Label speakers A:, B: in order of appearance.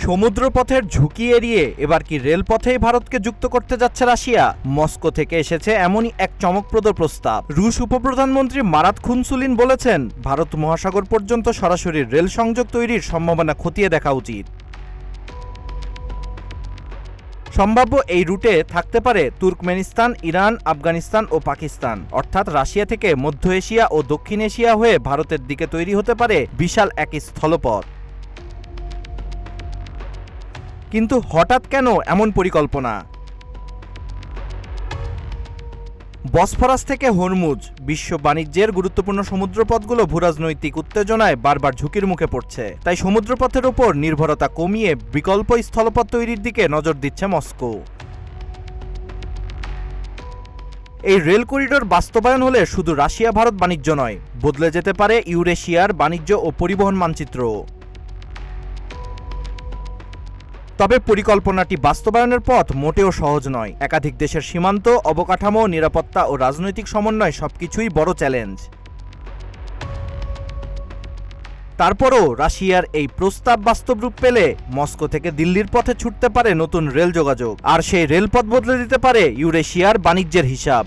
A: সমুদ্রপথের ঝুঁকি এড়িয়ে এবার কি রেলপথেই ভারতকে যুক্ত করতে যাচ্ছে রাশিয়া? মস্কো থেকে এসেছে এমনই এক চমকপ্রদ প্রস্তাব। রুশ উপপ্রধানমন্ত্রী মারাত খুনসুলিন বলেছেন, ভারত মহাসাগর পর্যন্ত সরাসরি রেল সংযোগ তৈরির সম্ভাবনা খতিয়ে দেখা উচিত। সম্ভাব্য এই রুটে থাকতে পারে তুর্কমেনিস্তান, ইরান, আফগানিস্তান ও পাকিস্তান। অর্থাৎ রাশিয়া থেকে মধ্য এশিয়া ও দক্ষিণ এশিয়া হয়ে ভারতের দিকে তৈরি হতে পারে বিশাল এক স্থলপথ। কিন্তু হঠাৎ কেন এমন পরিকল্পনা? বসফরাস থেকে হরমুজ, বিশ্ব বাণিজ্যের গুরুত্বপূর্ণ সমুদ্রপথগুলো ভূরাজনৈতিক উত্তেজনায় বারবার ঝুঁকির মুখে পড়ছে। তাই সমুদ্রপথের উপর নির্ভরতা কমিয়ে বিকল্প স্থলপথ তৈরির দিকে নজর দিচ্ছে মস্কো। এই রেল করিডোর বাস্তবায়ন হলে শুধু রাশিয়া ভারত বাণিজ্য নয়, বদলে যেতে পারে ইউরেশিয়ার বাণিজ্য ও পরিবহন মানচিত্র। তবে পরিকল্পনাটি বাস্তবায়নের পথ মোটেও সহজ নয়। একাধিক দেশের সীমান্ত, অবকাঠামো, নিরাপত্তা ও রাজনৈতিক সমন্বয় সবকিছুই বড় চ্যালেঞ্জ। তারপরও রাশিয়ার এই প্রস্তাব বাস্তব রূপ পেলে মস্কো থেকে দিল্লির পথে ছুটতে পারে নতুন রেল যোগাযোগ, আর সেই রেলপথ বদলে দিতে পারে ইউরেশিয়ার বাণিজ্যের হিসাব।